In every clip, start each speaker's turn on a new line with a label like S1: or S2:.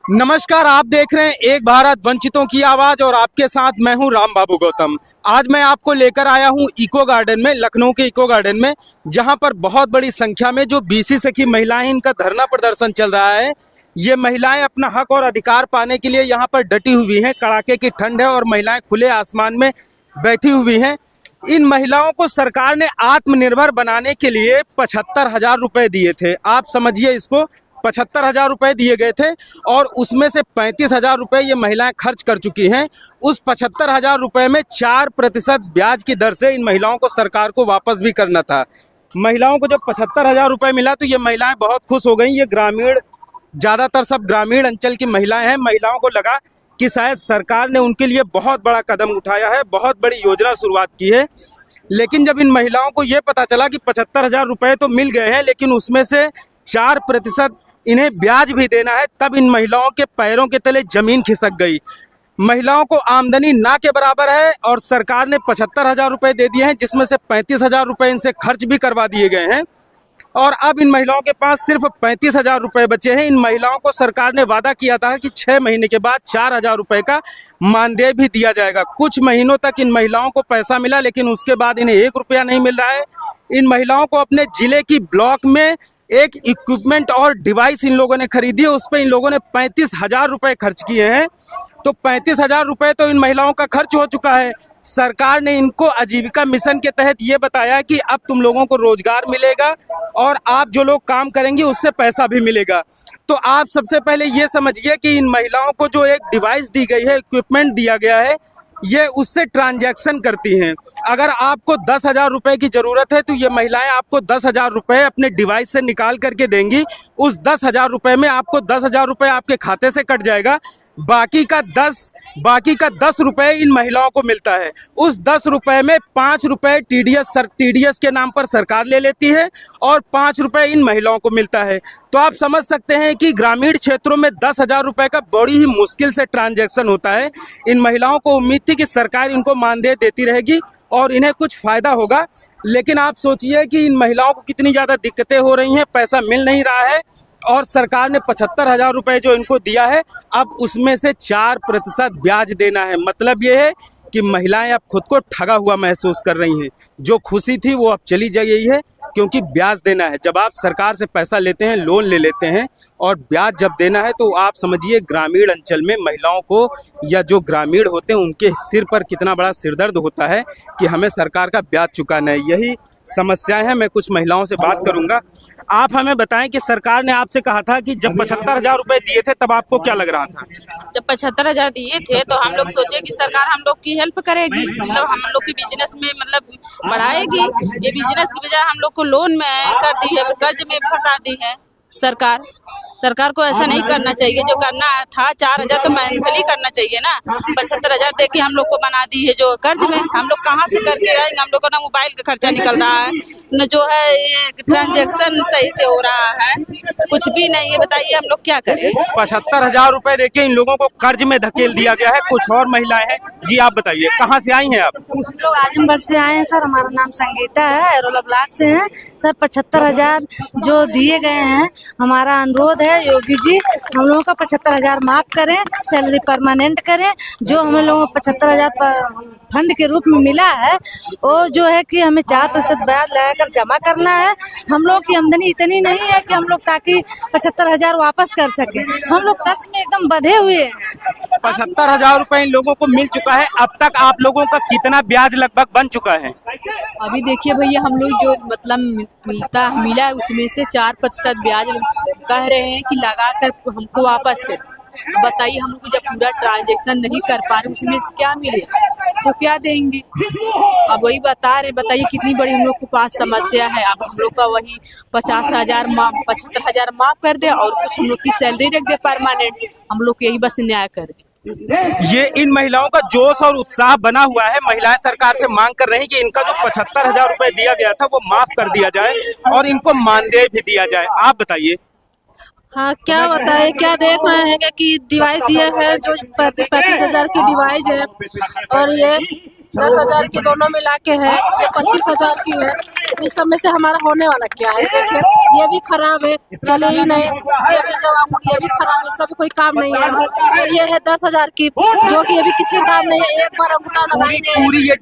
S1: नमस्कार, आप देख रहे हैं एक भारत वंचितों की आवाज और आपके साथ मैं हूं राम बाबू गौतम। आज मैं आपको लेकर आया हूं इको गार्डन में, लखनऊ के इको गार्डन में, जहां पर बहुत बड़ी संख्या में जो बीसी सखी महिलाएं, इनका धरना प्रदर्शन चल रहा है। ये महिलाएं अपना हक और अधिकार पाने के लिए यहाँ पर डटी हुई हैं। कड़ाके की ठंड है और महिलाएं खुले आसमान में बैठी हुई हैं। इन महिलाओं को सरकार ने आत्मनिर्भर बनाने के लिए 75,000 रुपए दिए थे। आप समझिए, इसको 75,000 रुपए दिए गए थे और उसमें से 35,000 रुपए ये महिलाएं खर्च कर चुकी हैं। उस 75,000 रुपए में 4% ब्याज की दर से इन महिलाओं को सरकार को वापस भी करना था। महिलाओं को जब 75,000 रुपए मिला तो ये महिलाएं बहुत खुश हो गई। ये ग्रामीण, ज़्यादातर सब ग्रामीण अंचल की महिलाएं हैं। महिलाओं को लगा कि शायद सरकार ने उनके लिए बहुत बड़ा कदम उठाया है, बहुत बड़ी योजना शुरुआत की है। लेकिन जब इन महिलाओं को ये पता चला कि 75,000 रुपए तो मिल गए हैं, लेकिन उसमें से 4% इन्हें ब्याज भी देना है, तब इन महिलाओं के पैरों के तले जमीन खिसक गई। महिलाओं को आमदनी ना के बराबर है और सरकार ने 75,000 रुपए दे दिए हैं, जिसमें से 35,000 रुपए इनसे खर्च भी करवा दिए गए हैं और अब इन महिलाओं के पास सिर्फ 35,000 रुपए बचे हैं। इन महिलाओं को सरकार ने वादा किया था कि 6 महीने के बाद 4,000 रुपए का मानदेय भी दिया जाएगा। कुछ महीनों तक इन महिलाओं को पैसा मिला, लेकिन उसके बाद इन्हें 1 रुपया नहीं मिल रहा है। इन महिलाओं को अपने जिले की ब्लॉक में एक इक्विपमेंट और डिवाइस इन लोगों ने खरीदी है, उस पर इन लोगों ने 35,000 रुपए खर्च किए हैं। तो 35,000 रुपए तो इन महिलाओं का खर्च हो चुका है। सरकार ने इनको आजीविका मिशन के तहत ये बताया कि अब तुम लोगों को रोजगार मिलेगा और आप जो लोग काम करेंगे उससे पैसा भी मिलेगा। तो आप सबसे पहले ये समझिए कि इन महिलाओं को जो एक डिवाइस दी गई है, इक्विपमेंट दिया गया है, ये उससे ट्रांजैक्शन करती हैं। अगर आपको 10,000 रुपए की ज़रूरत है तो ये महिलाएं आपको 10,000 रुपए अपने डिवाइस से निकाल करके देंगी। उस 10,000 रुपए में आपको 10,000 रुपए आपके खाते से कट जाएगा। बाकी का 10 रुपए इन महिलाओं को मिलता है। उस 10 रुपए में 5 रुपए टीडीएस के नाम पर सरकार ले लेती है और 5 रुपए इन महिलाओं को मिलता है। तो आप समझ सकते हैं कि ग्रामीण क्षेत्रों में 10,000 रुपए का बड़ी ही मुश्किल से ट्रांजैक्शन होता है। इन महिलाओं को उम्मीद थी कि सरकार इनको मानदेय देती रहेगी और इन्हें कुछ फ़ायदा होगा, लेकिन आप सोचिए कि इन महिलाओं को कितनी ज़्यादा दिक्कतें हो रही हैं। पैसा मिल नहीं रहा है और सरकार ने 75,000 रुपए जो इनको दिया है, अब उसमें से 4% ब्याज देना है। मतलब ये है कि महिलाएं अब खुद को ठगा हुआ महसूस कर रही हैं। जो खुशी थी वो अब चली गई है, क्योंकि ब्याज देना है। जब आप सरकार से पैसा लेते हैं, लोन ले लेते हैं और ब्याज जब देना है, तो आप समझिए ग्रामीण अंचल में महिलाओं को या जो ग्रामीण होते हैं उनके सिर पर कितना बड़ा सिरदर्द होता है कि हमें सरकार का ब्याज चुकाना है। यही समस्याएं हैं। मैं कुछ महिलाओं से बात करूंगा। आप हमें बताएं कि सरकार ने आपसे कहा था कि जब 75,000 रुपए दिए थे तब आपको क्या लग रहा था?
S2: जब 75,000 दिए थे तो हम लोग सोचे कि सरकार हम लोग की हेल्प करेगी, मतलब हम लोग की बिजनेस में मतलब बढ़ाएगी। ये बिजनेस की बजाय हम लोग को लोन में कर दी है, कर्ज में फंसा दी है सरकार को ऐसा नहीं करना चाहिए। जो करना था 4,000 तो मंथली करना चाहिए ना। 75,000 दे के हम लोग को बना दी है जो कर्ज में। हम लोग कहाँ से करके आएंगे? हम लोग को ना मोबाइल का खर्चा निकल रहा है, न जो है ये ट्रांजैक्शन सही से हो रहा है, कुछ भी नहीं है। बताइए हम लोग क्या करें?
S1: 75,000 रुपए देके इन लोगों को कर्ज में धकेल दिया गया है। कुछ और महिलाएं हैं। जी आप बताइए, कहाँ से आई हैं आप?
S3: हम लोग आजमगढ़ से आए हैं सर। हमारा नाम संगीता है, एरोला ब्लॉक से हैं सर। 75,000 जो दिए गए हैं, हमारा अनुरोध है योगी जी हम लोगों का 75,000 माफ करें, सैलरी परमानेंट करें। जो हम लोगों को 75,000 फंड के रूप में मिला है, वो जो है कि हमें 4% ब्याज लगाकर जमा करना है। हम लोग की आमदनी इतनी नहीं है कि हम लोग ताकि 75,000 वापस कर सके। हम लोग कर्ज में एकदम बंधे हुए हैं।
S1: 75,000 रुपए इन लोगों को मिल चुका है। अब तक आप लोगों का कितना ब्याज लगभग बन चुका है?
S4: अभी देखिए भैया, हम लोग जो मतलब मिला है उसमें से 4% ब्याज कह रहे हैं कि लगा कर हमको वापस कर। बताइए हम लोग जब पूरा ट्रांजैक्शन नहीं कर पा रहे उसमें से क्या मिले तो क्या देंगे? अब वही बता रहे, बताइए कितनी बड़ी हम लोग के पास समस्या है। अब हम लोग का वही 75,000 माफ कर दे और कुछ हम लोग की सैलरी रख दे परमानेंट। हम लोग यही बस न्याय कर दे।
S1: ये इन महिलाओं का जोश और उत्साह बना हुआ है। महिलाएं सरकार से मांग कर रही कि इनका जो 75,000 रुपए दिया गया था वो माफ कर दिया जाए और इनको मानदेय भी दिया जाए। आप बताइए।
S5: हाँ क्या बताए, क्या देख रहे हैं कि डिवाइस दिए हैं जो 35,000 की डिवाइस है और ये 10,000 की दोनों मिला के है, ये 25,000 की है। इस सब में से हमारा होने वाला क्या है? देखिए ये भी खराब है, चले ही नहीं। ये भी जवाब, ये भी खराब है, इसका भी कोई काम नहीं है। और ये है 10,000 की, जो कि ये भी किसी काम नहीं है। एक बार अंगूठा लगाएंगे।
S1: पूरी ये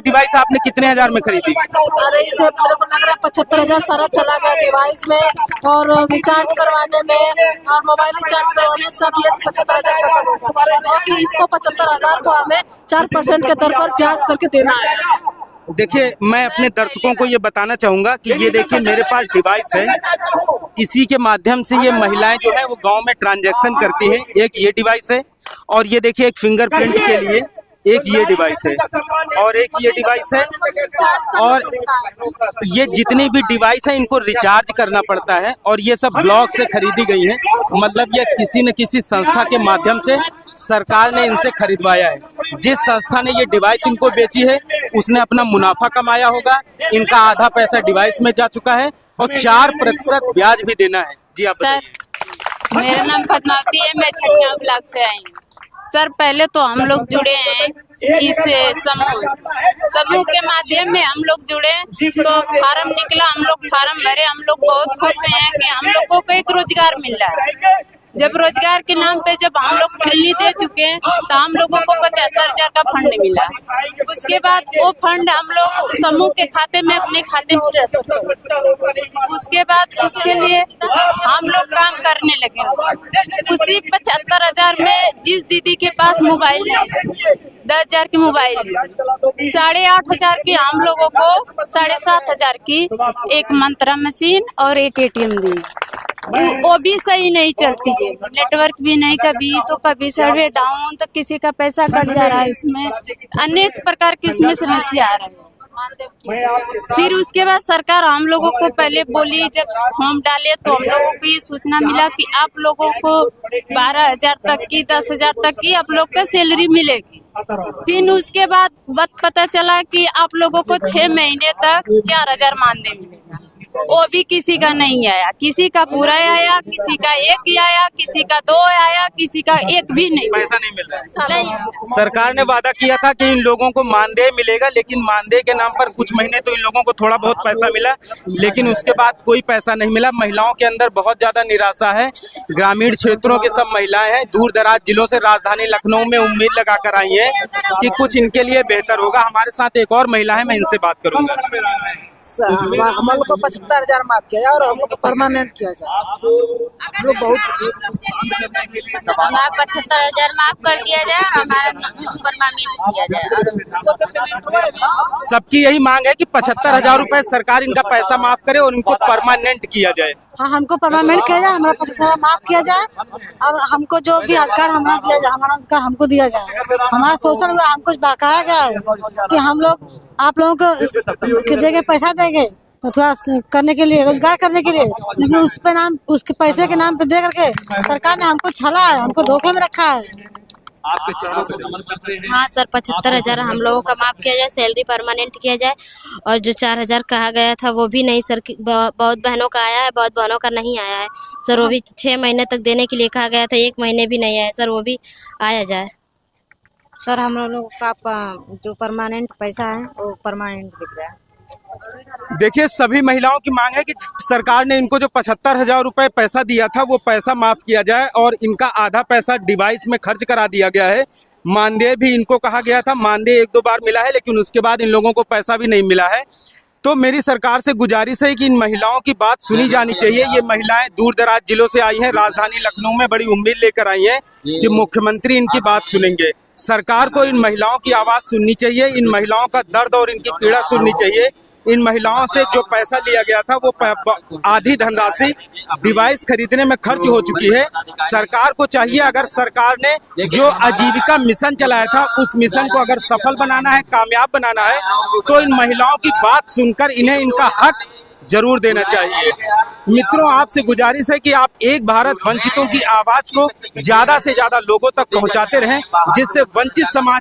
S1: डिवाइस आपने कितने हजार में खरीदी?
S5: अरे इसे मेरे को लग रहा है 75,000 सारा चला गया डिवाइस में और रिचार्ज करवाने में और मोबाइल रिचार्ज करवाने, सब ये 75,000 खत्म होगा। जो कि इसको 75,000 को हमें 4% के दर पर ब्याज करके देना है।
S1: देखिए, मैं अपने दर्शकों को ये बताना चाहूंगा कि ये देखिए मेरे पास डिवाइस है, इसी के माध्यम से ये महिलाएं जो है वो गांव में ट्रांजैक्शन करती हैं। एक ये डिवाइस है और ये देखिए एक फिंगरप्रिंट के लिए एक ये डिवाइस है और एक ये डिवाइस है। और ये जितनी भी डिवाइस है इनको रिचार्ज करना पड़ता है और ये सब ब्लॉक से खरीदी गई हैं। मतलब ये किसी न किसी संस्था के माध्यम से सरकार ने इनसे खरीदवाया है। जिस संस्था ने ये डिवाइस इनको बेची है उसने अपना मुनाफा कमाया होगा। इनका आधा पैसा डिवाइस में जा चुका है और 4% ब्याज भी देना है। जी आप
S6: सर, मेरा नाम पद्मावती है, मैं छठिया ब्लॉक से आई हूँ। सर, पहले तो हम लोग जुड़े हैं इस समूह के माध्यम में हम लोग जुड़े तो फार्म निकला, हम लोग फार्म भरे। हम लोग बहुत खुश हैं कि हम लोगों को एक रोजगार मिल रहा है। जब रोजगार के नाम पे जब हम लोग ट्रिली दे चुके हैं तो हम लोगों को 75,000 का फंड मिला। उसके बाद वो फंड हम लोग समूह के खाते में अपने खाते में ट्रांसफर कर, उसके बाद उसके लिए हम लोग काम करने लगे। उसी 75,000 में जिस दीदी के पास मोबाइल है 10,000 की मोबाइल, 8,500 की हम लोगों को 7,500 की एक मंत्रा मशीन और एक ATM दी। वो भी सही नहीं चलती है, नेटवर्क भी नहीं, कभी सर्वे डाउन, तो किसी का पैसा कट जा रहा है। उसमें अनेक प्रकार की उसमें समस्या आ रही है। फिर उसके बाद सरकार हम लोगों को पहले बोली, जब फॉर्म डाले तो हम लोगों को ये सूचना मिला कि आप लोगों को 12,000 तक की, 10,000 तक की आप लोग का सैलरी मिलेगी। फिर उसके बाद पता चला कि आप लोगों को 6 महीने तक 4,000 मानदेय मिलेगा। वो भी किसी का नहीं आया, किसी का पूरा आया, किसी का एक ही आया, किसी का 2 आया, किसी का एक भी नहीं।
S1: पैसा नहीं मिल रहा है। सरकार ने वादा किया था कि इन लोगों को मानदेय मिलेगा, लेकिन मानदेय के नाम पर कुछ महीने तो इन लोगों को थोड़ा बहुत पैसा मिला, लेकिन उसके बाद कोई पैसा नहीं मिला। महिलाओं के अंदर बहुत ज्यादा निराशा है। ग्रामीण क्षेत्रों की सब महिलाएं हैं, दूर दराज जिलों से राजधानी लखनऊ में उम्मीद लगाकर आई है कि कुछ इनके लिए बेहतर होगा। हमारे साथ एक और महिला है, मैं इनसे बात करूंगा।
S7: हम लोग को 75,000 माफ किया जाए और हम लोग को परमानेंट किया जाए। हम लोग बहुत
S6: हमारा 75,000 माफ कर दिया जाए, हमारा परमानेंट किया जाए।
S1: सबकी यही मांग है कि 75,000 रुपए सरकार इनका पैसा माफ करे और इनको परमानेंट किया जाए।
S3: हाँ, हमको परमानेंट किया जाए, हमारा 75,000 माफ किया जाए और हमको जो भी अधिकार हमारा दिया जाए, हमारा अधिकार हमको दिया जाए। हमारा शोषण हुआ, हमको बकाया गया है कि हम लोग आप लोगों को देंगे, पैसा देंगे तो थोड़ा करने के लिए, रोजगार करने के लिए, लेकिन उस पे नाम, उसके पैसे के नाम पे दे करके सरकार ने हमको छला है, हमको धोखे में रखा है।
S8: हाँ सर, 75,000 हम लोगों का माफ किया जाए, सैलरी परमानेंट किया जाए और जो 4,000 कहा गया था वो भी नहीं सर। बहुत बहनों का आया है, बहुत बहनों का नहीं आया है सर। वो भी 6 महीने तक देने के लिए कहा गया था, 1 महीने भी नहीं आया सर, वो भी आया जाए।
S9: सर, हम लोगों का जो परमानेंट पैसा है वो परमानेंट बिक जाए।
S1: देखिए, सभी महिलाओं की मांग है कि सरकार ने इनको जो 75,000 रुपए पैसा दिया था वो पैसा माफ किया जाए और इनका आधा पैसा डिवाइस में खर्च करा दिया गया है। मानदेय भी इनको कहा गया था, मानदेय 1-2 बार मिला है, लेकिन उसके बाद इन लोगों को पैसा भी नहीं मिला है। तो मेरी सरकार से गुजारिश है कि इन महिलाओं की बात सुनी जानी चाहिए। ये महिलाएं दूर दराज जिलों से आई हैं, राजधानी लखनऊ में बड़ी उम्मीद लेकर आई हैं कि मुख्यमंत्री इनकी बात सुनेंगे। सरकार को इन महिलाओं की आवाज सुननी चाहिए, इन महिलाओं का दर्द और इनकी पीड़ा सुननी चाहिए। इन महिलाओं से जो पैसा लिया गया था वो आधी धनराशि डिवाइस खरीदने में खर्च हो चुकी है। सरकार को चाहिए, अगर सरकार ने जो आजीविका मिशन चलाया था उस मिशन को अगर सफल बनाना है, कामयाब बनाना है, तो इन महिलाओं की बात सुनकर इन्हें इनका हक जरूर देना चाहिए। मित्रों, आपसे गुजारिश है कि आप एक भारत वंचितों की आवाज को ज्यादा से ज्यादा लोगों तक पहुंचाते रहें, जिससे वंचित समाज